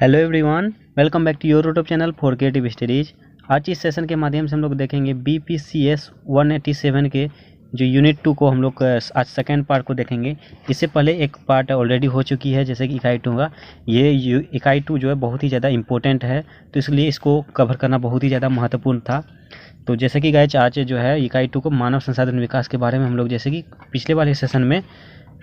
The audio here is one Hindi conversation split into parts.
Hello everyone, welcome back to your YouTube channel for creative studies. आज इस सेशन के माध्यम से हम लोग देखेंगे BPCS 187 के जो यूनिट 2 को हम लोग आज सेकेंड पार्ट को देखेंगे। इससे पहले एक पार्ट ऑलरेडी हो चुकी है, जैसे कि इकाई 2 का। ये इकाई 2 जो है बहुत ही ज़्यादा इम्पोर्टेंट है, तो इसलिए इसको कवर करना बहुत ही ज़्यादा महत्वपूर्ण था। तो जैसे कि गाइस आज जो है इकाई 2 को मानव संसाधन विकास के बारे में हम लोग, जैसे कि पिछले वाले सेशन में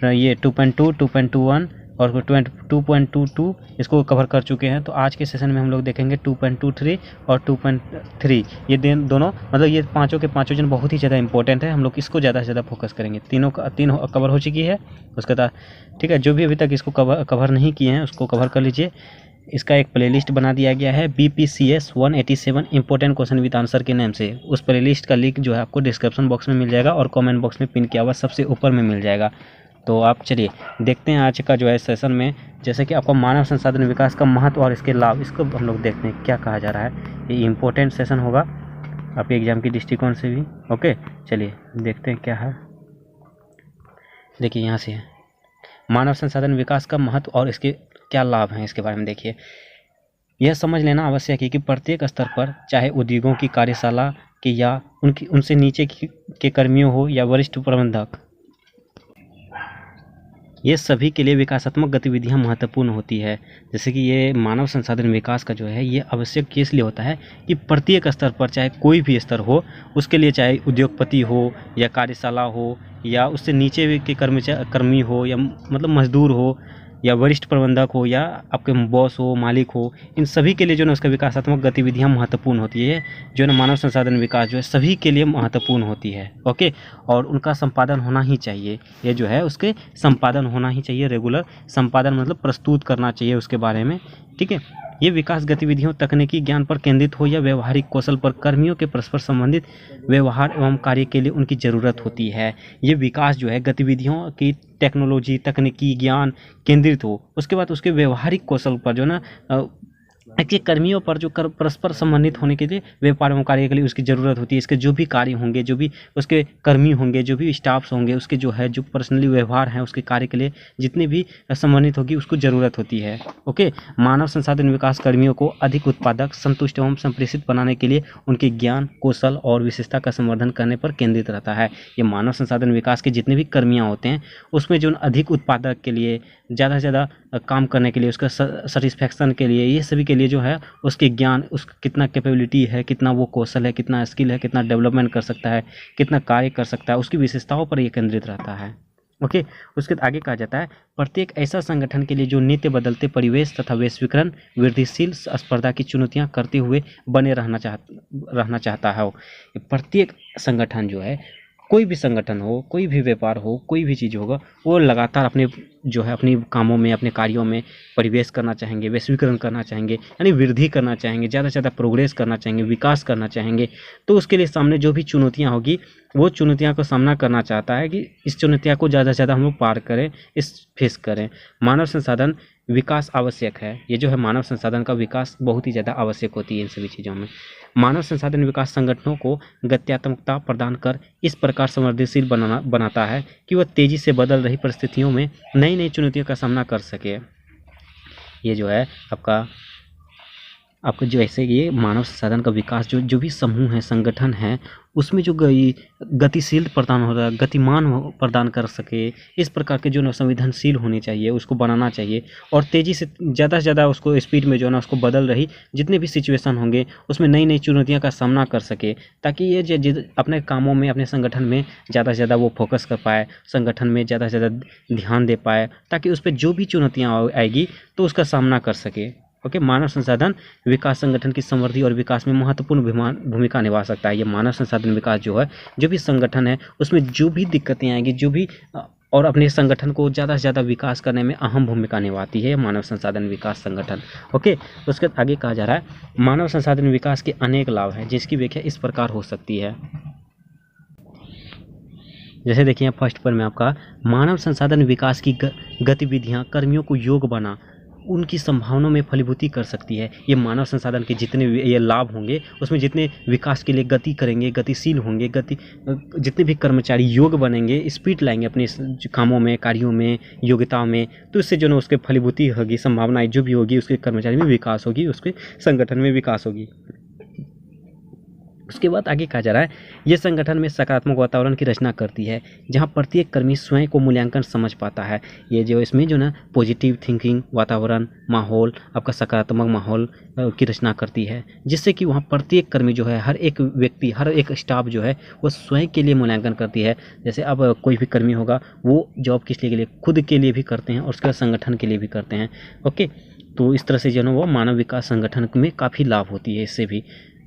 ये 2.2, 2.21 और 2.22 इसको कवर कर चुके हैं। तो आज के सेशन में हम लोग देखेंगे 2.23 और 2.3। ये दोनों मतलब ये पांचों के पांचों जन बहुत ही ज़्यादा इंपॉर्टेंट है। हम लोग इसको ज़्यादा से ज़्यादा फोकस करेंगे। तीन कवर हो चुकी है उसके बाद, ठीक है। जो भी अभी तक इसको कवर नहीं किए हैं उसको कवर कर लीजिए। इसका एक प्लेलिस्ट बना दिया गया है BPCS 187 important question with answer के नाम से। उस प्लेलिस्ट का लिंक जो है आपको डिस्क्रिप्शन बॉक्स में मिल जाएगा और कमेंट बॉक्स में पिन किया हुआ सबसे ऊपर में मिल जाएगा। तो आप चलिए देखते हैं आज का जो है सेशन में, जैसे कि आपको मानव संसाधन विकास का महत्व और इसके लाभ, इसको हम लोग देखते हैं क्या कहा जा रहा है। ये इम्पोर्टेंट सेशन होगा आपके एग्जाम की दृष्टिकोण से भी। ओके, चलिए देखते हैं क्या है। देखिए यहाँ से है मानव संसाधन विकास का महत्व और इसके क्या लाभ हैं, इसके बारे में देखिए। यह समझ लेना आवश्यक है कि प्रत्येक स्तर पर, चाहे उद्योगों की कार्यशाला के या उनसे नीचे के कर्मियों हो या वरिष्ठ प्रबंधक, ये सभी के लिए विकासात्मक गतिविधियां महत्वपूर्ण होती है। जैसे कि ये मानव संसाधन विकास का जो है ये आवश्यक इसलिए होता है कि प्रत्येक स्तर पर, चाहे कोई भी स्तर हो, उसके लिए चाहे उद्योगपति हो या कार्यशाला हो या उससे नीचे के कर्मी हो या मतलब मजदूर हो या वरिष्ठ प्रबंधक हो या आपके बॉस हो, मालिक हो, इन सभी के लिए जो है उसका विकासात्मक गतिविधियां महत्वपूर्ण होती है। जो है मानव संसाधन विकास जो है सभी के लिए महत्वपूर्ण होती है। ओके, और उनका संपादन होना ही चाहिए। ये जो है उसके संपादन होना ही चाहिए, रेगुलर संपादन मतलब प्रस्तुत करना चाहिए उसके बारे में, ठीक है। ये विकास गतिविधियों तकनीकी ज्ञान पर केंद्रित हो या व्यवहारिक कौशल पर, कर्मियों के परस्पर संबंधित व्यवहार एवं कार्य के लिए उनकी ज़रूरत होती है। ये विकास जो है गतिविधियों की टेक्नोलॉजी, तकनीकी ज्ञान केंद्रित हो, उसके बाद उसके व्यवहारिक कौशल पर जो ना के कर्मियों पर जो परस्पर संबंधित होने के लिए, व्यापार एवं कार्य के लिए उसकी ज़रूरत होती है। इसके जो भी कार्य होंगे, जो भी उसके कर्मी होंगे, जो भी स्टाफ्स होंगे, उसके जो है जो पर्सनली व्यवहार हैं उसके कार्य के लिए जितने भी संबंधित होगी उसको ज़रूरत होती है। ओके, मानव संसाधन विकास कर्मियों को अधिक उत्पादक, संतुष्ट एवं संप्रेषित बनाने के लिए उनके ज्ञान, कौशल और विशेषता का संवर्धन करने पर केंद्रित रहता है। ये मानव संसाधन विकास के जितने भी कर्मियाँ होते हैं उसमें जो अधिक उत्पादक के लिए, ज़्यादा से ज़्यादा काम करने के लिए, उसका सेटिस्फैक्शन के लिए, ये सभी के लिए जो है उसके ज्ञान, उसका कितना कैपेबिलिटी है, कितना वो कौशल है, कितना स्किल है, कितना डेवलपमेंट कर सकता है, कितना कार्य कर सकता है, उसकी विशेषताओं पर ये केंद्रित रहता है। ओके, उसके आगे कहा जाता है प्रत्येक ऐसा संगठन के लिए जो नित्य बदलते परिवेश तथा वैश्वीकरण, वृद्धिशील स्पर्धा की चुनौतियां करते हुए बने रहना चाहता है। प्रत्येक संगठन जो है, कोई भी संगठन हो, कोई भी व्यापार हो, कोई भी चीज़ होगा, वो लगातार अपने जो है अपनी कामों में, अपने कार्यों में परिवेश करना चाहेंगे, वैश्वीकरण करना चाहेंगे, यानी वृद्धि करना चाहेंगे, ज़्यादा से ज़्यादा प्रोग्रेस करना चाहेंगे, विकास करना चाहेंगे। तो उसके लिए सामने जो भी चुनौतियाँ होगी वो चुनौतियाँ को सामना करना चाहता है कि इस चुनौतियाँ को ज़्यादा से ज़्यादा हम लोग पार करें, इस फेस करें। मानव संसाधन विकास आवश्यक है। ये जो है मानव संसाधन का विकास बहुत ही ज़्यादा आवश्यक होती है इन सभी चीज़ों में। मानव संसाधन विकास संगठनों को गत्यात्मकता प्रदान कर इस प्रकार संवेदनशील बनाता है कि वह तेजी से बदल रही परिस्थितियों में नई नई चुनौतियों का सामना कर सके। ये जो है आपका जो ऐसे ये मानव संसाधन का विकास जो भी समूह है, संगठन है, उसमें जो गतिशील प्रदान हो रहा है, गतिमान प्रदान कर सके, इस प्रकार के जो ना संवेदनशील होने चाहिए, उसको बनाना चाहिए। और तेज़ी से ज़्यादा से ज़्यादा उसको स्पीड में जो है ना उसको बदल रही जितने भी सिचुएशन होंगे उसमें नई नई चुनौतियों का सामना कर सके, ताकि ये अपने कामों में, अपने संगठन में ज़्यादा से ज़्यादा वो फोकस कर पाए, संगठन में ज़्यादा से ज़्यादा ध्यान दे पाए, ताकि उस पर जो भी चुनौतियाँ आएगी तो उसका सामना कर सके। ओके, मानव संसाधन विकास संगठन की समृद्धि और विकास में महत्वपूर्ण भूमिका निभा सकता है। ये मानव संसाधन विकास जो है, जो भी संगठन है उसमें जो भी दिक्कतें आएंगी, जो भी और अपने संगठन को ज़्यादा से ज़्यादा विकास करने में अहम भूमिका निभाती है मानव संसाधन विकास संगठन। ओके, उसके आगे कहा जा रहा है मानव संसाधन विकास के अनेक लाभ हैं, जिसकी व्याख्या इस प्रकार हो सकती है। जैसे देखिए फर्स्ट पर में आपका मानव संसाधन विकास की गतिविधियाँ कर्मियों को योग्य बना उनकी संभावनाओं में फलीभूति कर सकती है। ये मानव संसाधन के जितने ये लाभ होंगे उसमें जितने विकास के लिए गति करेंगे, गतिशील होंगे, जितने भी कर्मचारी योग बनेंगे, स्पीड लाएंगे अपने कामों में, कार्यों में, योग्यताओं में, तो इससे जो ना उसके फलीभूति होगी, संभावनाएं जो भी होगी, उसके कर्मचारी में विकास होगी, उसके संगठन में विकास होगी। उसके बाद आगे कहा जा रहा है, ये संगठन में सकारात्मक वातावरण की रचना करती है जहां प्रत्येक कर्मी स्वयं को मूल्यांकन समझ पाता है। ये जो इसमें जो ना पॉजिटिव थिंकिंग वातावरण, माहौल, आपका सकारात्मक माहौल की रचना करती है, जिससे कि वहां प्रत्येक कर्मी जो है, हर एक व्यक्ति, हर एक स्टाफ जो है वो स्वयं के लिए मूल्यांकन करती है। जैसे अब कोई भी कर्मी होगा वो जॉब किस लिए के लिए, खुद के लिए भी करते हैं और उसके बाद संगठन के लिए भी करते हैं। ओके, तो इस तरह से जो है वो मानव विकास संगठन में काफ़ी लाभ होती है इससे भी।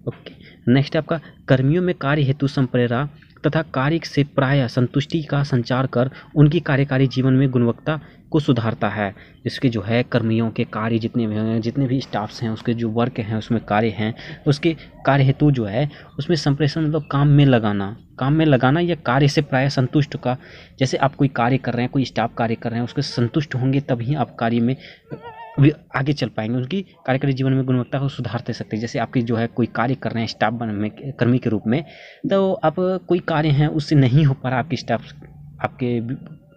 ओके, नेक्स्ट आपका कर्मियों में कार्य हेतु संप्रेरणा तथा कार्य से प्राय संतुष्टि का संचार कर उनकी कार्यकारी जीवन में गुणवत्ता को सुधारता है। इसके जो है कर्मियों के कार्य जितने भी स्टाफ्स हैं, उसके जो वर्क हैं, उसमें कार्य हैं, उसके कार्य हेतु जो है उसमें संप्रेषण मतलब काम में लगाना या कार्य से प्राय संतुष्ट का। जैसे आप कोई कार्य कर रहे हैं, कोई स्टाफ कार्य कर रहे हैं, उसके संतुष्ट होंगे तभी आप कार्य में आगे चल पाएंगे, उनकी कार्यकारी जीवन में गुणवत्ता को सुधारते सकते हैं। जैसे आपकी जो है कोई कार्य कर रहे हैं स्टाफ में, कर्मी के रूप में, तो आप कोई कार्य हैं उससे नहीं हो पा रहा, आपकी स्टाफ, आपके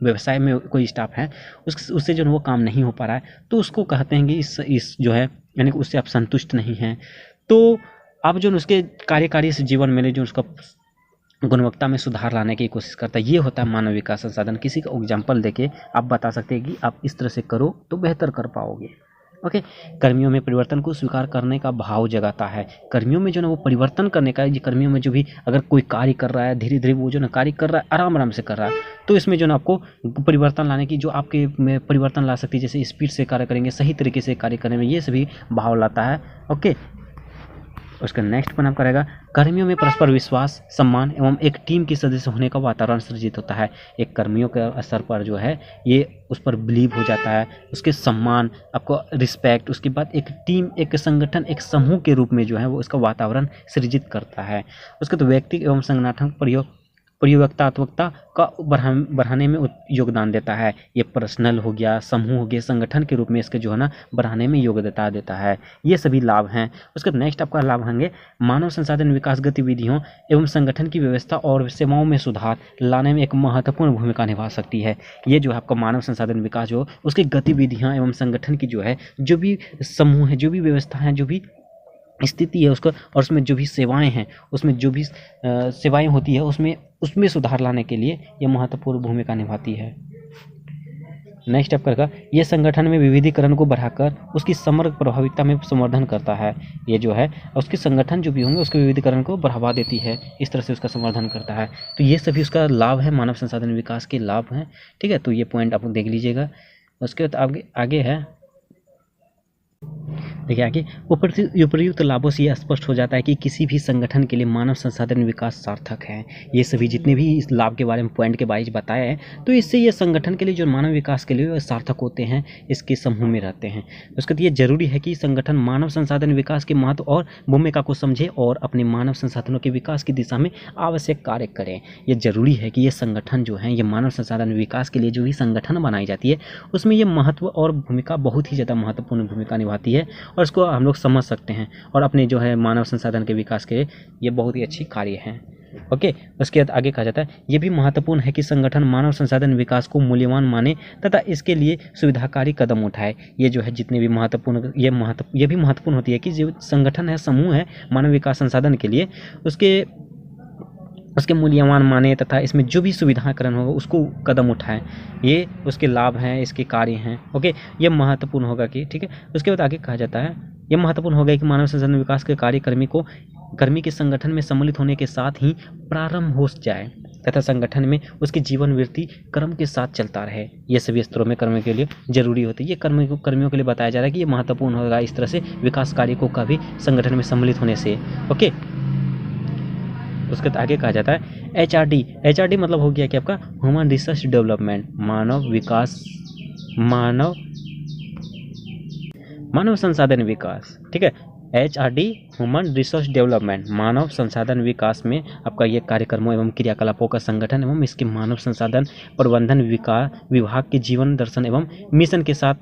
व्यवसाय में कोई स्टाफ है उससे जो वो काम नहीं हो पा रहा है, तो उसको कहते हैं कि इस जो है यानी कि उससे आप संतुष्ट नहीं हैं, तो आप जो उसके कार्यकारी जीवन में जो उसका गुणवत्ता में सुधार लाने की कोशिश करता है। ये होता है मानव विकास संसाधन। किसी का एग्जाम्पल देके आप बता सकते हैं कि आप इस तरह से करो तो बेहतर कर पाओगे। ओके, कर्मियों में परिवर्तन को स्वीकार करने का भाव जगाता है। कर्मियों में जो ना वो परिवर्तन करने का, ये कर्मियों में जो भी अगर कोई कार्य कर रहा है, धीरे धीरे वो जो ना कार्य कर रहा है, आराम से कर रहा है, तो इसमें जो ना आपको परिवर्तन लाने की, जो आपके में परिवर्तन ला सकती है, जैसे स्पीड से कार्य करेंगे, सही तरीके से कार्य करने में, ये सभी भाव लाता है। ओके, उसका नेक्स्ट पॉइंट करेगा, कर्मियों में परस्पर विश्वास, सम्मान एवं एक टीम के सदस्य होने का वातावरण सृजित होता है। एक कर्मियों के स्तर पर जो है ये उस पर बिलीव हो जाता है, उसके सम्मान, आपको रिस्पेक्ट, उसके बाद एक टीम, एक संगठन, एक समूह के रूप में जो है वो इसका वातावरण सृजित करता है। उसके तो व्यक्ति एवं संगठन परिवर्तनात्मकता का बढ़ाने में योगदान देता है। ये पर्सनल हो गया, समूह हो गया, संगठन के रूप में इसके जो है ना बढ़ाने में योगदान देता है। ये सभी लाभ हैं। उसके नेक्स्ट आपका लाभ होंगे, मानव संसाधन विकास गतिविधियों एवं संगठन की व्यवस्था और सेवाओं में सुधार लाने में एक महत्वपूर्ण भूमिका निभा सकती है। ये जो है आपका मानव संसाधन विकास जो उसकी गतिविधियाँ एवं संगठन की जो है, जो भी समूह है, जो भी व्यवस्था है, जो भी स्थिति है उसका, और उसमें जो भी सेवाएं हैं, उसमें जो भी सेवाएं होती है, उसमें सुधार लाने के लिए यह महत्वपूर्ण भूमिका निभाती है। नेक्स्ट आपका ये संगठन में विविधीकरण को बढ़ाकर उसकी समग्र प्रभाविता में संवर्धन करता है। ये जो है उसके संगठन जो भी होंगे उसके विविधीकरण को बढ़ावा देती है, इस तरह से उसका संवर्धन करता है। तो ये सभी उसका लाभ है, मानव संसाधन विकास के लाभ हैं। ठीक है, तो ये पॉइंट आप देख लीजिएगा। उसके बाद आगे है, देखिए आगे, उपर्युक्त लाभों से यह स्पष्ट हो जाता है कि किसी भी संगठन के लिए मानव संसाधन विकास सार्थक है। ये सभी जितने भी इस लाभ के बारे में पॉइंट के बारे में बताया है, तो इससे ये संगठन के लिए जो मानव विकास के लिए वो सार्थक होते हैं, इसके समूह में रहते हैं। उसके बाद ये जरूरी है कि संगठन मानव संसाधन विकास के महत्व और भूमिका को समझे और अपने मानव संसाधनों के विकास की दिशा में आवश्यक कार्य करें। ये जरूरी है कि ये संगठन जो है, ये मानव संसाधन विकास के लिए जो भी संगठन बनाई जाती है, उसमें ये महत्व और भूमिका बहुत ही ज़्यादा महत्वपूर्ण भूमिका निभाती है, और इसको हम लोग समझ सकते हैं, और अपने जो है मानव संसाधन के विकास के ये बहुत ही अच्छी कार्य हैं। ओके, उसके बाद आगे कहा जाता है, ये भी महत्वपूर्ण है कि संगठन मानव संसाधन विकास को मूल्यवान माने तथा इसके लिए सुविधाकारी कदम उठाए। ये जो है जितने भी महत्वपूर्ण, ये भी महत्वपूर्ण होती है कि जो संगठन है, समूह है मानव विकास संसाधन के लिए, उसके मूल्यवान माने तथा इसमें जो भी सुविधाकरण होगा उसको कदम उठाएं। ये उसके लाभ हैं, इसके कार्य हैं। ओके, ये महत्वपूर्ण होगा कि, ठीक है। उसके बाद आगे कहा जाता है, ये महत्वपूर्ण होगा कि मानव संसाधन विकास के कार्य कर्मी के संगठन में सम्मिलित होने के साथ ही प्रारंभ हो जाए तथा संगठन में उसकी जीवन वृत्ति क्रम के साथ चलता रहे। ये सभी स्तरों में कर्मियों के लिए जरूरी होती है। ये कर्मियों के लिए बताया जा रहा है कि ये महत्वपूर्ण होगा इस तरह से विकास कार्य को का भी संगठन में सम्मिलित होने से। ओके, उसके आगे कहा जाता है HRD मतलब हो गया कि आपका ह्यूमन रिसोर्स डेवलपमेंट, मानव संसाधन विकास। ठीक है, HRD ह्यूमन रिसोर्स डेवलपमेंट, मानव संसाधन विकास में आपका ये कार्यक्रमों एवं क्रियाकलापों का संगठन एवं इसके मानव संसाधन प्रबंधन विभाग के जीवन दर्शन एवं मिशन के साथ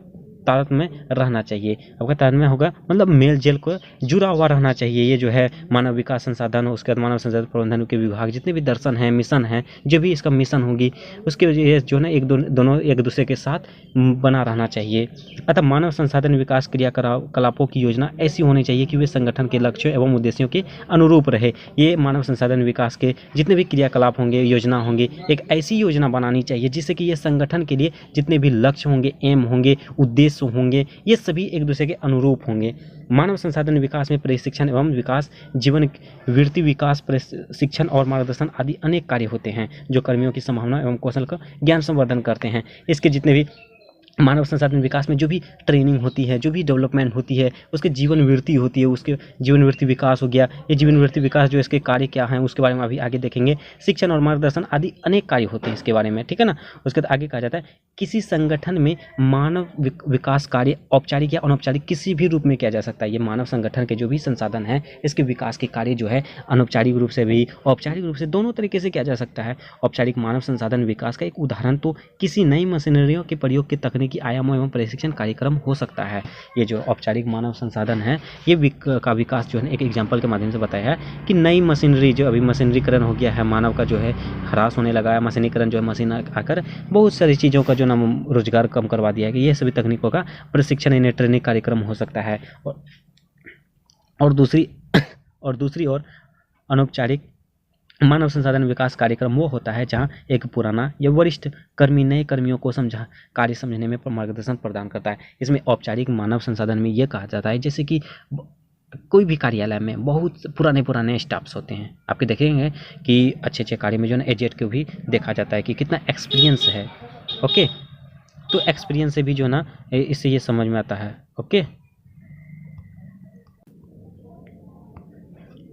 तारतम्य रहना चाहिए। आपका तारतम्य होगा मतलब मेल जेल को जुड़ा हुआ रहना चाहिए। ये जो है मानव विकास संसाधन, उसके बाद मानव संसाधन प्रबंधन के विभाग जितने भी दर्शन हैं, मिशन हैं, जो भी इसका मिशन होगी उसके वजह जो है ना दोनों एक दूसरे के साथ बना रहना चाहिए। अतः मानव संसाधन विकास क्रियाकलापों की योजना ऐसी होनी चाहिए कि वे संगठन के लक्ष्यों एवं उद्देश्यों के अनुरूप रहे। ये मानव संसाधन विकास के जितने भी क्रियाकलाप होंगे, योजना होंगे, एक ऐसी योजना बनानी चाहिए जिससे कि ये संगठन के लिए जितने भी लक्ष्य होंगे, एम होंगे, उद्देश्य होंगे, ये सभी एक दूसरे के अनुरूप होंगे। मानव संसाधन विकास में प्रशिक्षण एवं विकास, जीवन वृत्ति विकास, प्रशिक्षण और मार्गदर्शन आदि अनेक कार्य होते हैं जो कर्मियों की संभावना एवं कौशल का ज्ञान संवर्धन करते हैं। इसके जितने भी मानव संसाधन विकास में जो भी ट्रेनिंग होती है, जो भी डेवलपमेंट होती है, उसके जीवन वृत्ति होती है, उसके जीवन वृत्ति विकास हो गया। ये जीवन वृत्ति विकास जो इसके कार्य क्या हैं उसके बारे में अभी आगे देखेंगे। शिक्षण और मार्गदर्शन आदि अनेक कार्य होते हैं इसके बारे में, ठीक है ना। उसके बाद आगे कहा जाता है किसी संगठन में मानव विकास कार्य औपचारिक या अनौपचारिक किसी भी रूप में किया जा सकता है। ये मानव संगठन के जो भी संसाधन है इसके विकास के कार्य जो है अनौपचारिक रूप से भी औपचारिक रूप से दोनों तरीके से किया जा सकता है। औपचारिक मानव संसाधन विकास का एक उदाहरण तो किसी नई मशीनरियों के प्रयोग के तकनीकी आयामों एवं प्रशिक्षण कार्यक्रम हो सकता है। ये जो औपचारिक मानव संसाधन है ये का विकास जो है एक एग्जाम्पल के माध्यम से बताया है कि नई मशीनरी जो अभी मशीनरीकरण हो गया है, मानव का जो है ह्रास होने लगा है, मशीनीकरण जो है मशीन आकर बहुत सारी चीज़ों का जो ना रोजगार कम करवा दिया है कि ये सभी तकनीकों का प्रशिक्षण यानी ट्रेनिंग कार्यक्रम हो सकता है। और दूसरी ओर अनौपचारिक मानव संसाधन विकास कार्यक्रम वो होता है जहां एक पुराना या वरिष्ठ कर्मी नए कर्मियों को कार्य समझने में मार्गदर्शन प्रदान करता है। इसमें औपचारिक मानव संसाधन में ये कहा जाता है जैसे कि कोई भी कार्यालय में बहुत पुराने स्टाफ्स होते हैं, आपके देखेंगे कि अच्छे कार्य में जो है एजेड को भी देखा जाता है कि कितना एक्सपीरियंस है। ओके, तो एक्सपीरियंस से भी जो है ना इससे ये समझ में आता है। ओके,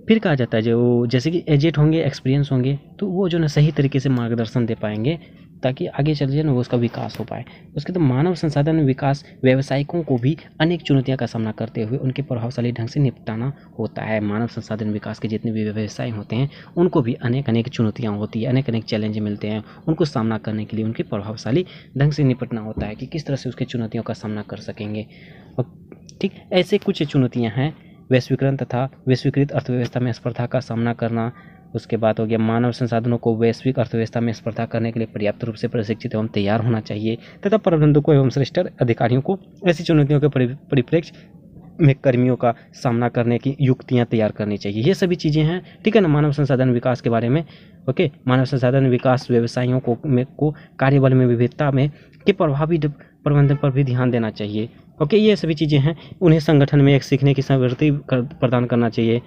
फिर कहा जाता है जो जैसे कि एजेड होंगे, एक्सपीरियंस होंगे, तो वो जो ना सही तरीके से मार्गदर्शन दे पाएंगे ताकि आगे चल जाए ना वो उसका विकास हो पाए। उसके तो मानव संसाधन विकास व्यावसायिकों को भी अनेक चुनौतियों का सामना करते हुए उनके प्रभावशाली ढंग से निपटाना होता है। मानव संसाधन विकास के जितने भी व्यवसाय होते हैं उनको भी अनेक चुनौतियाँ होती है, अनेक चैलेंज मिलते हैं। उनको सामना करने के लिए उनके प्रभावशाली ढंग से निपटना होता है कि किस तरह से उसके चुनौतियों का सामना कर सकेंगे। ठीक, ऐसे कुछ चुनौतियाँ हैं। वैश्वीकरण तथा वैश्वीकृत अर्थव्यवस्था में स्पर्धा का सामना करना। उसके बाद हो गया मानव संसाधनों को वैश्विक अर्थव्यवस्था में स्पर्धा करने के लिए पर्याप्त रूप से प्रशिक्षित एवं तैयार होना चाहिए तथा प्रबंधकों एवं श्रेष्ठ अधिकारियों को ऐसी चुनौतियों के परिप्रेक्ष्य में कर्मियों का सामना करने की युक्तियां तैयार करनी चाहिए। ये सभी चीज़ें हैं, ठीक है ना, मानव संसाधन विकास के बारे में। ओके, मानव संसाधन विकास व्यवसायों को कार्यबल में विविधता में के प्रभावी प्रबंधन पर भी ध्यान देना चाहिए। ओके, ये सभी चीज़ें हैं। उन्हें संगठन में एक सीखने की प्रवृत्ति प्रदान करना चाहिए।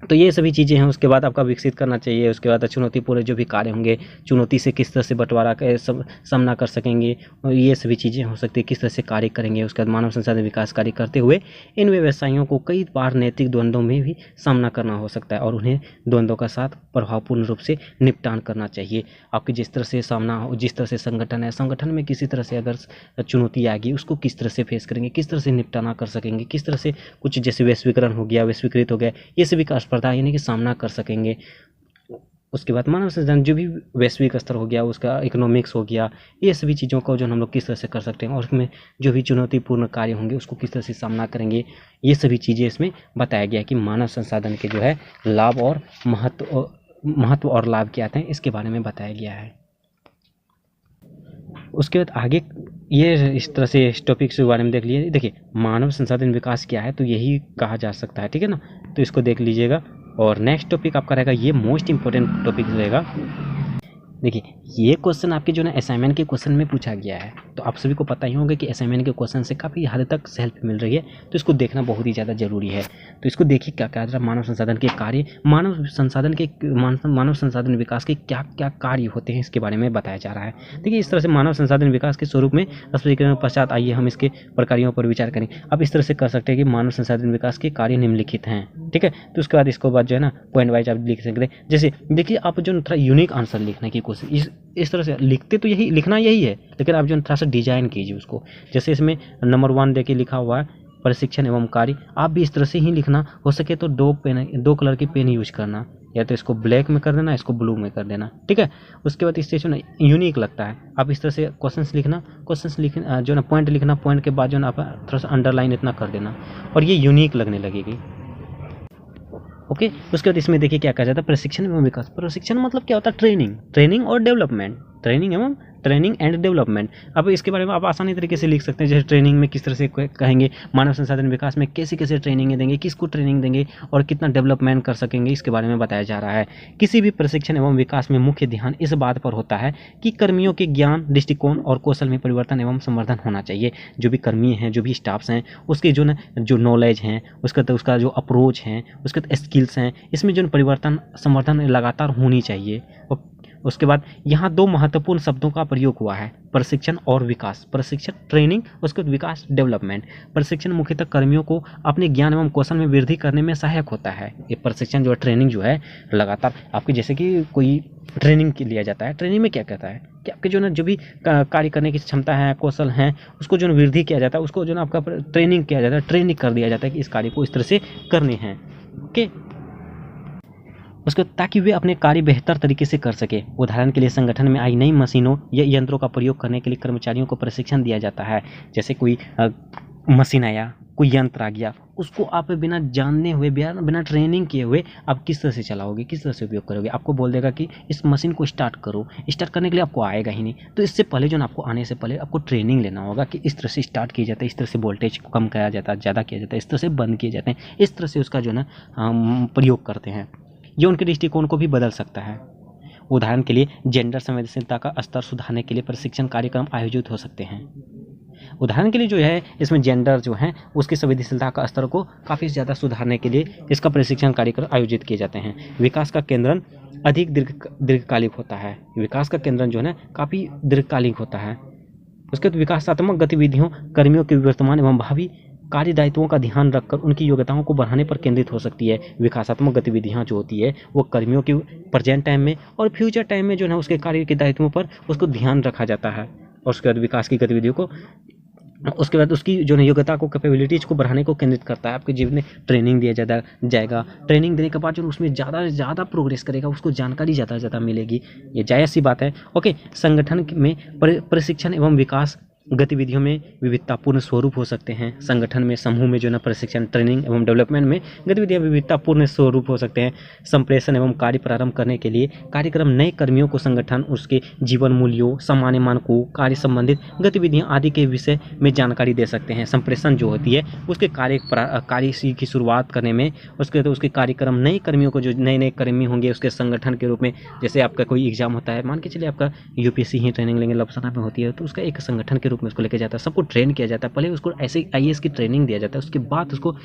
तो ये सभी चीज़ें हैं। उसके बाद आपका विकसित करना चाहिए। उसके बाद चुनौतीपूर्ण जो भी कार्य होंगे, चुनौती से किस तरह से बंटवारा सामना कर सकेंगे, और ये सभी चीज़ें हो सकती है किस तरह से कार्य करेंगे। उसके बाद मानव संसाधन विकास कार्य करते हुए इन व्यवसायों को कई बार नैतिक द्वंद्वों में भी सामना करना हो सकता है और उन्हें द्वंद्वों का साथ प्रभावपूर्ण रूप से निपटान करना चाहिए। आपकी जिस तरह से सामना हो, जिस तरह से संगठन है, संगठन में किसी तरह से अगर चुनौती आएगी उसको किस तरह से फेस करेंगे, किस तरह से निपटाना कर सकेंगे, किस तरह से कुछ जैसे वैश्वीकरण हो गया, वैश्वीकृत हो गया, ये सभी का स्पर्धा यानी कि सामना कर सकेंगे। उसके बाद मानव संसाधन जो भी वैश्विक स्तर हो गया, उसका इकोनॉमिक्स हो गया, ये सभी चीज़ों को जो हम लोग किस तरह से कर सकते हैं और उसमें जो भी चुनौतीपूर्ण कार्य होंगे उसको किस तरह से सामना करेंगे, ये सभी चीज़ें इसमें बताया गया है कि मानव संसाधन के जो है लाभ और महत्व और लाभ क्या आते हैं इसके बारे में बताया गया है। उसके बाद आगे ये इस तरह से इस टॉपिक के बारे में देख लीजिए। देखिए, मानव संसाधन विकास क्या है तो यही कहा जा सकता है, ठीक है ना, तो इसको देख लीजिएगा। और नेक्स्ट टॉपिक आपका रहेगा, ये मोस्ट इंपॉर्टेंट टॉपिक रहेगा। देखिए, ये क्वेश्चन आपके जो ना असाइनमेंट के क्वेश्चन में पूछा गया है, तो आप सभी को पता ही होगा कि असाइनमेंट के क्वेश्चन से काफ़ी हद तक हेल्प मिल रही है, तो इसको देखना बहुत ही ज़्यादा जरूरी है। तो इसको देखिए क्या क्या रहा, मानव संसाधन के कार्य, मानव संसाधन विकास के क्या क्या कार्य होते हैं इसके बारे में बताया जा रहा है। देखिए, इस तरह से मानव संसाधन विकास के स्वरूप में स्पष्टीकरण पश्चात आइए हम इसके प्रकारों पर विचार करें। आप इस तरह से कर सकते हैं कि मानव संसाधन विकास के कार्य निम्नलिखित हैं, ठीक है। तो उसके बाद इसको बाद जो है ना पॉइंट वाइज आप लिख सकते हैं। जैसे देखिए, आप जो थोड़ा यूनिक आंसर लिखने की कोशिश, इस तरह से लिखते तो यही लिखना यही है, लेकिन आप जो थोड़ा सा डिजाइन कीजिए उसको। जैसे इसमें नंबर 1 देके लिखा हुआ है प्रशिक्षण एवं कार्य, आप भी इस तरह से ही लिखना। हो सके तो दो कलर की पेन यूज करना, या तो इसको ब्लैक में कर देना, इसको ब्लू में कर देना, ठीक है। उसके बाद इससे जो ना यूनिक लगता है, आप इस तरह से क्वेश्चंस लिखना जो ना पॉइंट लिखना, पॉइंट के बाद जो ना आप थोड़ा सा अंडरलाइन इतना कर देना और ये यूनिक लगने लगेगी। ओके, उसके बाद इसमें देखिए क्या कहा जाता है, प्रशिक्षण एवं विकास। प्रशिक्षण मतलब क्या होता है, ट्रेनिंग और डेवलपमेंट, ट्रेनिंग एंड डेवलपमेंट। अब इसके बारे में आप आसानी तरीके से लिख सकते हैं, जैसे ट्रेनिंग में किस तरह से कहेंगे, मानव संसाधन विकास में कैसे कैसे ट्रेनिंग देंगे, किसको ट्रेनिंग देंगे और कितना डेवलपमेंट कर सकेंगे, इसके बारे में बताया जा रहा है। किसी भी प्रशिक्षण एवं विकास में मुख्य ध्यान इस बात पर होता है कि कर्मियों के ज्ञान, दृष्टिकोण और कौशल में परिवर्तन एवं संवर्धन होना चाहिए। जो भी कर्मी हैं, जो भी स्टाफ्स हैं, उसके जो नॉलेज हैं, उसका जो अप्रोच है, उसके स्किल्स हैं, इसमें जो परिवर्तन संवर्धन लगातार होनी चाहिए। उसके बाद यहाँ 2 महत्वपूर्ण शब्दों का प्रयोग हुआ है, प्रशिक्षण और विकास। प्रशिक्षण ट्रेनिंग, उसके बाद विकास डेवलपमेंट। प्रशिक्षण मुख्यतः कर्मियों को अपने ज्ञान एवं कौशल में वृद्धि करने में सहायक होता है। ये प्रशिक्षण जो है, ट्रेनिंग जो है लगातार आपकी, जैसे कि कोई ट्रेनिंग के लिया जाता है, ट्रेनिंग में क्या कहता है कि आपके जो भी कार्य करने की क्षमता है, कौशल है, उसको जो वृद्धि किया जाता है, उसको जो आपका ट्रेनिंग किया जाता है, ट्रेनिंग कर दिया जाता है कि इस कार्य को इस तरह से करने हैं। ओके, उसको ताकि वे अपने कार्य बेहतर तरीके से कर सके। उदाहरण के लिए संगठन में आई नई मशीनों या यंत्रों का प्रयोग करने के लिए कर्मचारियों को प्रशिक्षण दिया जाता है। जैसे कोई मशीन आया, कोई यंत्र आ गया, उसको आप बिना जानने हुए, बिना ट्रेनिंग किए हुए आप किस तरह से चलाओगे, किस तरह से उपयोग करोगे। आपको बोल देगा कि इस मशीन को स्टार्ट करो, स्टार्ट करने के लिए आपको आएगा ही नहीं, तो इससे पहले जो आपको आने से पहले आपको ट्रेनिंग लेना होगा कि इस तरह से स्टार्ट किया जाता है, इस तरह से वोल्टेज को कम किया जाता है, ज़्यादा किया जाता है, इस तरह से बंद किए जाते हैं, इस तरह से उसका जो प्रयोग करते हैं। ये उनके दृष्टिकोण को भी बदल सकता है। उदाहरण के लिए जेंडर संवेदनशीलता का स्तर सुधारने के लिए प्रशिक्षण कार्यक्रम आयोजित हो सकते हैं। उदाहरण के लिए जो है, इसमें जेंडर जो है उसकी संवेदनशीलता का स्तर को काफ़ी ज़्यादा सुधारने के लिए इसका प्रशिक्षण कार्यक्रम आयोजित किए जाते हैं। विकास का केंद्रण अधिक दीर्घकालिक होता है। विकास का केंद्रण जो है काफ़ी दीर्घकालिक होता है। उसके बाद विकासात्मक गतिविधियों कर्मियों के वर्तमान एवं भावी कार्य दायित्वों का ध्यान रखकर उनकी योग्यताओं को बढ़ाने पर केंद्रित हो सकती है। विकासात्मक गतिविधियां जो होती है वो कर्मियों की प्रेजेंट टाइम में और फ्यूचर टाइम में जो है उसके कार्य के दायित्वों पर उसको ध्यान रखा जाता है। और उसके बाद विकास की गतिविधियों को, उसके बाद उसकी जो योग्यता को, कैपेबिलिटीज को बढ़ाने को केंद्रित करता है। आपके जीवन में ट्रेनिंग दिया जाएगा, ट्रेनिंग देने के बाद जो उसमें ज़्यादा से ज़्यादा प्रोग्रेस करेगा, उसको जानकारी ज़्यादा से ज़्यादा मिलेगी, ये जायज़ सी बात है। ओके, संगठन में प्रशिक्षण एवं विकास गतिविधियों में विविधतापूर्ण स्वरूप हो सकते हैं। संगठन में, समूह में जो प्रशिक्षण, ट्रेनिंग एवं डेवलपमेंट में गतिविधियां विविधतापूर्ण स्वरूप हो सकते हैं। संप्रेषण एवं कार्य प्रारंभ करने के लिए कार्यक्रम नए कर्मियों को संगठन, उसके जीवन मूल्यों, सामान्य मानकों, कार्य संबंधित गतिविधियां आदि के विषय में जानकारी दे सकते हैं। संप्रेषण जो होती है उसके कार्य की शुरुआत करने में, उसके कार्यक्रम नए कर्मियों को, जो नए कर्मी होंगे उसके संगठन के रूप में, जैसे आपका कोई एग्जाम होता है, मान के चलिए आपका यूपीएससी ही ट्रेनिंग लेंगे, लोकसभा में होती है, तो उसका एक संगठन के रूप में उसको लेके जाता है, सबको ट्रेन किया जाता है। पहले उसको ऐसे आईएएस की ट्रेनिंग दिया जाता है, उसके बाद उसको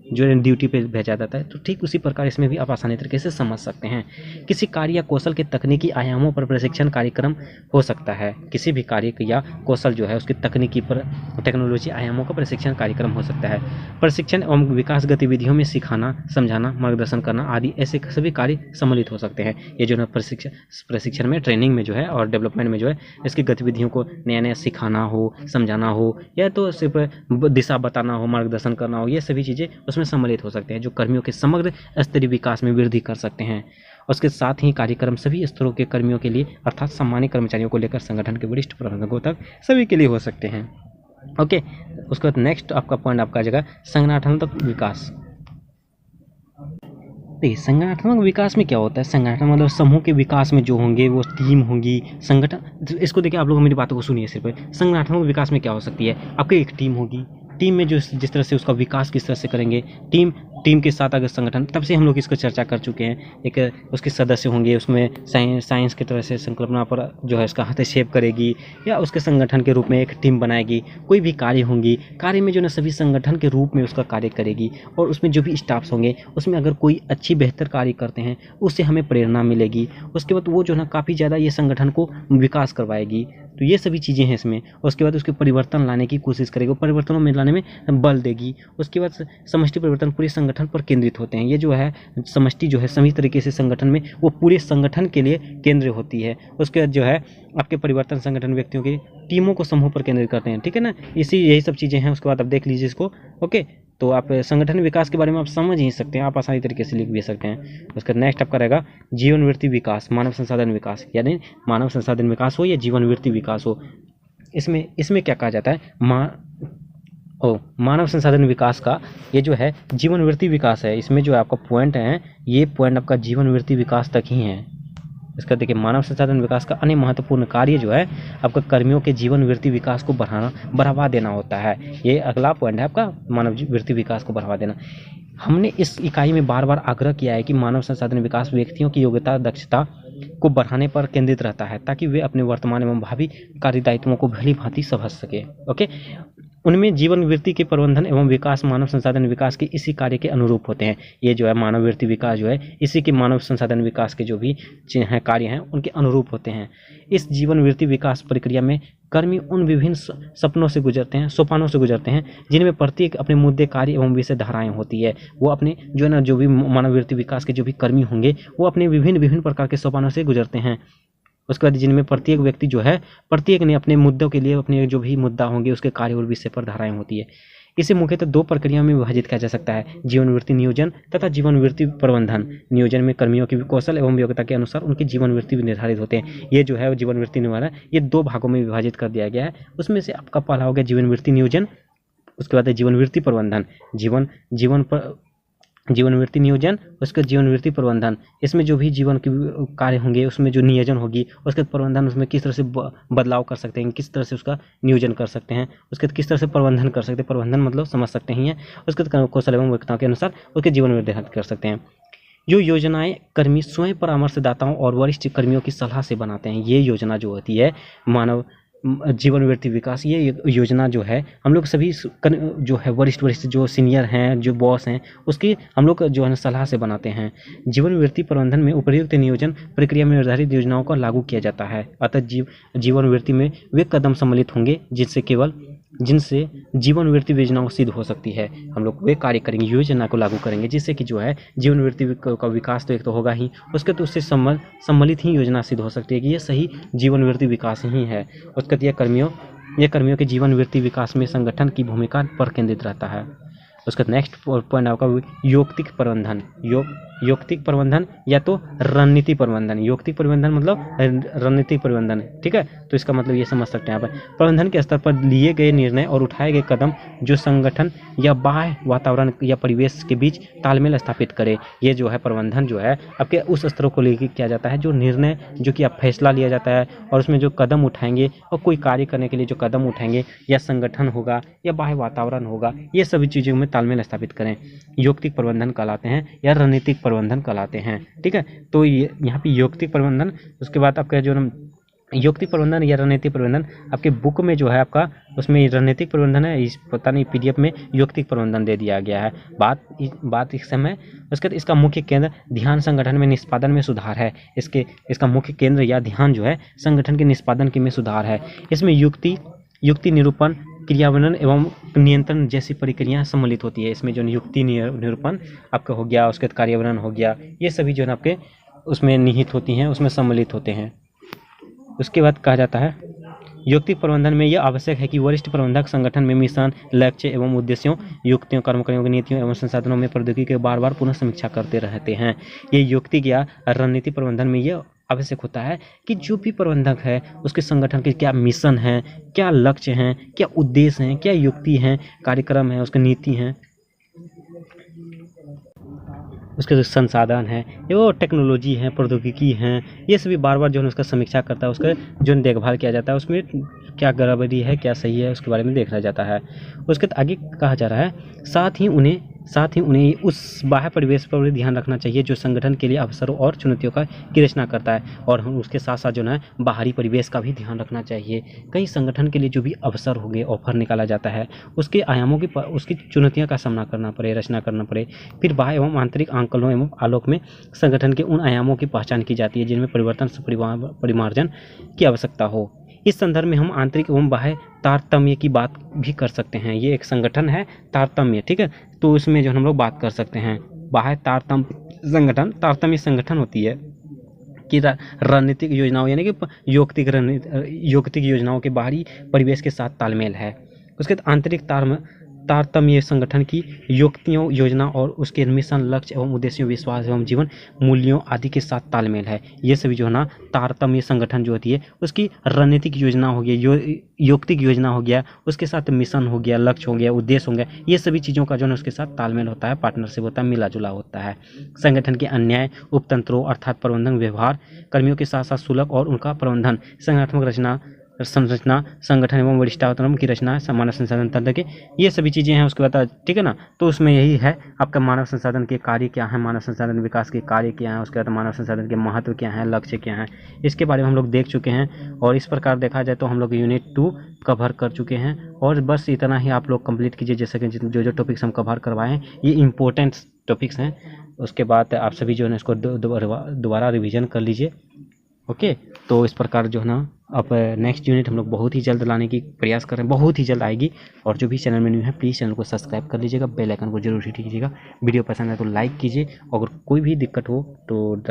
जो है ड्यूटी पे भेजा जाता है। तो ठीक उसी प्रकार इसमें भी आप आसानी तरीके से समझ सकते हैं। किसी कार्य या कौशल के तकनीकी आयामों पर प्रशिक्षण कार्यक्रम हो सकता है। किसी भी कार्य या कौशल जो है उसके तकनीकी पर, टेक्नोलॉजी आयामों का प्रशिक्षण कार्यक्रम हो सकता है। प्रशिक्षण एवं विकास गतिविधियों में सिखाना, समझाना, मार्गदर्शन करना आदि ऐसे सभी कार्य सम्मिलित हो सकते हैं। ये जो है प्रशिक्षण में, ट्रेनिंग में जो है और डेवलपमेंट में जो है, इसकी गतिविधियों को नया सिखाना हो, समझाना हो, या तो सिर्फ दिशा बताना हो, मार्गदर्शन करना हो, ये सभी चीज़ें उसमें सम्मिलित हो सकते हैं, जो कर्मियों के समग्र स्तरीय विकास में वृद्धि कर सकते हैं। उसके साथ ही कार्यक्रम सभी स्तरों के कर्मियों के लिए, अर्थात सामान्य कर्मचारियों को लेकर संगठन के वरिष्ठ प्रबंधकों तक सभी के लिए हो सकते हैं। ओके, उसके बाद नेक्स्ट आपका पॉइंट आपका जगह संगठनात्मक विकास। देखिए, संगठनात्मक विकास में क्या होता है, संगठन मतलब समूह के विकास में जो होंगे वो टीम होंगी, संगठन। इसको देखिए, आप लोग मेरी बातों को सुनिए सिर्फ। संगठनात्मक विकास में क्या हो सकती है, आपकी एक टीम होगी, टीम में जो जिस तरह से उसका विकास किस तरह से करेंगे, टीम के साथ अगर संगठन, तब से हम लोग इसको चर्चा कर चुके हैं। एक उसके सदस्य होंगे, उसमें साइंस की तरह से संकल्पना पर जो है उसका हस्तक्षेप करेगी, या उसके संगठन के रूप में एक टीम बनाएगी। कोई भी कार्य होंगी, कार्य में जो है सभी संगठन के रूप में उसका कार्य करेगी, और उसमें जो भी स्टाफ्स होंगे उसमें अगर कोई अच्छी बेहतर कार्य करते हैं उससे हमें प्रेरणा मिलेगी। उसके बाद वो जो है काफ़ी ज़्यादा ये संगठन को विकास करवाएगी। तो ये सभी चीज़ें हैं इसमें। उसके बाद उसके परिवर्तन लाने की कोशिश करेगी, परिवर्तनों में लाने में बल देगी। उसके बाद समष्टि परिवर्तन पूरे संगठन पर केंद्रित होते हैं। ये जो है समष्टि जो है सभी तरीके से संगठन में, वो पूरे संगठन के लिए केंद्र होती है। उसके बाद जो है आपके परिवर्तन संगठन व्यक्तियों की टीमों को समूह पर केंद्रित करते हैं, ठीक है ना। यही सब चीज़ें हैं। उसके बाद आप देख लीजिए इसको। ओके, तो आप संगठन विकास के बारे में आप समझ ही सकते हैं, आप आसानी तरीके से लिख भी सकते हैं। उसका नेक्स्ट आपका रहेगा जीवन वृत्ति विकास, मानव संसाधन विकास, यानी मानव संसाधन विकास हो या जीवन वृत्ति विकास हो, इसमें क्या कहा जाता है, मानव संसाधन विकास का ये जो है जीवन वृत्ति विकास है, इसमें जो आपका पॉइंट है, ये पॉइंट आपका जीवन वृत्ति विकास तक ही है। इसका देखिए, मानव संसाधन विकास का अन्य महत्वपूर्ण कार्य जो है आपका कर्मियों के जीवन वृत्ति विकास को बढ़ावा देना होता है। ये अगला पॉइंट है आपका, मानव वृत्ति विकास को बढ़ावा देना। हमने इस इकाई में बार बार आग्रह किया है कि मानव संसाधन विकास व्यक्तियों की योग्यता दक्षता को बढ़ाने पर केंद्रित रहता है, ताकि वे अपने वर्तमान एवं भावी कार्य दायित्वों को भली भांति समझ सके। ओके, उनमें जीवन वृत्ति के प्रबंधन एवं विकास मानव संसाधन विकास के इसी कार्य के अनुरूप होते हैं। ये जो है मानव वृत्ति विकास जो है इसी के मानव संसाधन विकास के जो भी कार्य हैं उनके अनुरूप होते हैं। इस जीवन वृत्ति विकास प्रक्रिया में कर्मी उन विभिन्न सोपानों से गुजरते हैं जिनमें प्रत्येक अपने मुद्दे, कार्य एवं विषय धाराएं होती है। वो अपने जो है ना, जो भी मानव वृत्ति विकास के जो भी कर्मी होंगे वो अपने विभिन्न प्रकार के सोपानों से गुजरते हैं। उसके बाद जिनमें प्रत्येक व्यक्ति जो है, प्रत्येक ने अपने मुद्दों के लिए अपने जो भी मुद्दा होंगे उसके कार्य और विषय पर धाराएं होती है। इसे मुख्यतः दो प्रक्रिया में विभाजित किया जा सकता है, जीवन वृत्ति नियोजन तथा जीवन वृत्ति प्रबंधन। नियोजन में कर्मियों की कौशल एवं योग्यता के अनुसार उनकी जीवन वृत्ति निर्धारित होते हैं। ये जो है जीवन वृत्ति नियोजन, ये दो भागों में विभाजित कर दिया गया है। उसमें से आपका पहला हो गया जीवन वृत्ति नियोजन, उसके बाद है जीवन वृत्ति प्रबंधन। जीवन वृत्ति नियोजन, उसके जीवन वृत्ति प्रबंधन। इसमें जो भी जीवन के कार्य होंगे उसमें जो नियोजन होगी, उसके प्रबंधन, उसमें किस तरह से बदलाव कर सकते हैं, किस तरह से उसका नियोजन कर सकते हैं, उसके किस तरह से प्रबंधन कर सकते हैं, प्रबंधन मतलब समझ सकते ही हैं, उसके कौशल एवं योग्यताओं के अनुसार उसके जीवन में निर्धारित कर सकते हैं। जो योजनाएं कर्मी स्वयं परामर्शदाताओं और वरिष्ठ कर्मियों की सलाह से बनाते हैं, ये योजना जो होती है मानव जीवन वृत्ति विकास, ये योजना जो है हम लोग सभी जो है वरिष्ठ जो सीनियर हैं, जो बॉस हैं, उसकी हम लोग जो है सलाह से बनाते हैं। जीवन वृत्ति प्रबंधन में उपर्युक्त नियोजन प्रक्रिया में निर्धारित योजनाओं को लागू किया जाता है। अतः जीवन वृत्ति में वे कदम सम्मिलित होंगे जिनसे जीवन वृत्ति योजनाओं सिद्ध हो सकती है। हम लोग वे कार्य करेंगे, योजना को लागू करेंगे, जिससे कि जो है जीवन वृत्ति का विकास तो एक तो होगा ही, उसके तो उससे सम्मिलित ही योजना सिद्ध हो सकती है कि ये सही जीवन वृत्ति विकास ही है। उसके ये कर्मियों के जीवन वृत्ति विकास में संगठन की भूमिका पर केंद्रित रहता है। उसका नेक्स्ट पॉइंट आपका यौक्तिक प्रबंधन। यौक्तिक प्रबंधन या तो रणनीति प्रबंधन। यौक्तिक प्रबंधन मतलब रणनीतिक प्रबंधन, ठीक है। तो इसका मतलब ये समझ सकते हैं आप, प्रबंधन के स्तर पर लिए गए निर्णय और उठाए गए कदम जो संगठन या बाह्य वातावरण या परिवेश के बीच तालमेल स्थापित करे। ये जो है प्रबंधन जो है आपके उस स्तरों को लेकर किया जाता है, जो निर्णय जो कि आप फैसला लिया जाता है और उसमें जो कदम उठाएंगे और कोई कार्य करने के लिए जो कदम उठाएंगे, या संगठन होगा या बाह्य वातावरण होगा, ये सभी चीज़ों में तालमेल स्थापित करें, यौक्तिक प्रबंधन कहलाते हैं या रणनीतिक प्रबंधन कहलाते हैं, ठीक है। तो ये यहाँ पे यौक्तिक प्रबंधन, उसके बाद आपका जो यौक्तिक प्रबंधन या रणनीतिक प्रबंधन आपके बुक में जो है आपका उसमें रणनीतिक प्रबंधन है, इस पता नहीं पीडीएफ में यौक्तिक प्रबंधन दे दिया गया है। बात इस समय उसके इसका मुख्य केंद्र ध्यान संगठन में निष्पादन में सुधार है। इसका मुख्य केंद्र या ध्यान जो है संगठन के निष्पादन के में सुधार है। इसमें युक्ति निरूपण, क्रियान्वयन एवं नियंत्रण जैसी प्रक्रियाएं सम्मिलित होती है। इसमें जो युक्ति निरूपण आपका हो गया, उसके कार्यान्वयन हो गया, ये सभी जो है आपके उसमें निहित होती हैं, उसमें सम्मिलित होते हैं। उसके बाद कहा जाता है यौक्तिक प्रबंधन में यह आवश्यक है कि वरिष्ठ प्रबंधक संगठन में मिशन, लक्ष्य एवं उद्देश्यों, युक्तियों, कर्मचारियों की नीतियों एवं संसाधनों में प्रौद्योगिकी के बार बार पुनः समीक्षा करते रहते हैं। ये यौक्तिक या रणनीति प्रबंधन में यह आवश्यक होता है कि जो भी प्रबंधक है उसके संगठन के क्या मिशन है, क्या लक्ष्य हैं, क्या उद्देश्य हैं, क्या युक्ति हैं, कार्यक्रम है, उसकी नीति हैं, उसके जो संसाधन है, वो टेक्नोलॉजी है, प्रौद्योगिकी हैं, ये सभी बार बार जो है उसका समीक्षा करता है, उसका जो देखभाल किया जाता है, उसमें क्या गड़बड़ी है, क्या सही है, उसके बारे में देखा जाता है। उसके आगे कहा जा रहा है साथ ही उन्हें उस बाह्य परिवेश पर भी ध्यान रखना चाहिए जो संगठन के लिए अवसरों और चुनौतियों की रचना करता है, और उसके साथ साथ जो है बाहरी परिवेश का भी ध्यान रखना चाहिए। कई संगठन के लिए जो भी अवसर होंगे, ऑफर निकाला जाता है, उसके आयामों की उसकी चुनौतियों का सामना करना पड़े, रचना करना पड़े। फिर बाह्य एवं आंतरिक आंकड़ों एवं आलोक में संगठन के उन आयामों की पहचान की जाती है जिनमें परिवर्तन परिमार्जन की आवश्यकता हो। इस संदर्भ में हम आंतरिक एवं बाह्य तारतम्य की बात भी कर सकते हैं। ये एक संगठन है तारतम्य, ठीक है, तो इसमें जो हम लोग बात कर सकते हैं बाह्य तारतम्य संगठन होती है कि रणनीतिक योजनाओं यानी कि यौक्तिक योजनाओं के बाहरी परिवेश के साथ तालमेल है। उसके बाद आंतरिक तारतम्य संगठन की युक्तियों, योजना और उसके मिशन, लक्ष्य एवं उद्देश्यों, विश्वास एवं जीवन मूल्यों आदि के साथ तालमेल है। ये सभी जो है ना तारतम्य संगठन जो होती है उसकी रणनीतिक योजना हो गया, यौक्तिक योजना हो गया, उसके साथ मिशन हो गया, लक्ष्य हो गया, उद्देश्य हो गया, ये सभी चीज़ों का जो है उसके साथ तालमेल होता है, पार्टनरशिप होता है, मिला जुला होता है। संगठन के अन्य उपतंत्रों अर्थात प्रबंधन, व्यवहार, कर्मियों के साथ साथ शुल्क और उनका प्रबंधन, संगठनात्मक संरचना, संगठन एवं वरिष्ठता की रचना, मानव संसाधन तंत्र के, ये सभी चीज़ें हैं उसके बाद, ठीक है ना। तो उसमें यही है आपका मानव संसाधन के कार्य क्या है, मानव संसाधन विकास के कार्य क्या है, उसके बाद मानव संसाधन के महत्व क्या है, लक्ष्य क्या है, इसके बारे में हम लोग देख चुके हैं। और इस प्रकार देखा जाए तो हम लोग यूनिट 2 कवर कर चुके हैं। और बस इतना ही आप लोग कंप्लीट कीजिए, जैसे कि जो जो टॉपिक्स हम कवर करवाए हैं ये इंपॉर्टेंट टॉपिक्स हैं। उसके बाद आप सभी जो है इसको दोबारा रिवीजन कर लीजिए। ओके, तो इस प्रकार जो है ना अब नेक्स्ट यूनिट हम लोग बहुत ही जल्द लाने की प्रयास कर रहे हैं, बहुत ही जल्द आएगी। और जो भी चैनल में न्यू है प्लीज़ चैनल को सब्सक्राइब कर लीजिएगा, बेल आइकन को जरूर हिट कीजिएगा। वीडियो पसंद है तो लाइक कीजिए, अगर कोई भी दिक्कत हो तो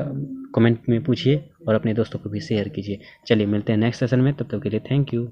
कमेंट में पूछिए और अपने दोस्तों को भी शेयर कीजिए। चलिए मिलते हैं नेक्स्ट सेशन में, तब तक के लिए थैंक यू।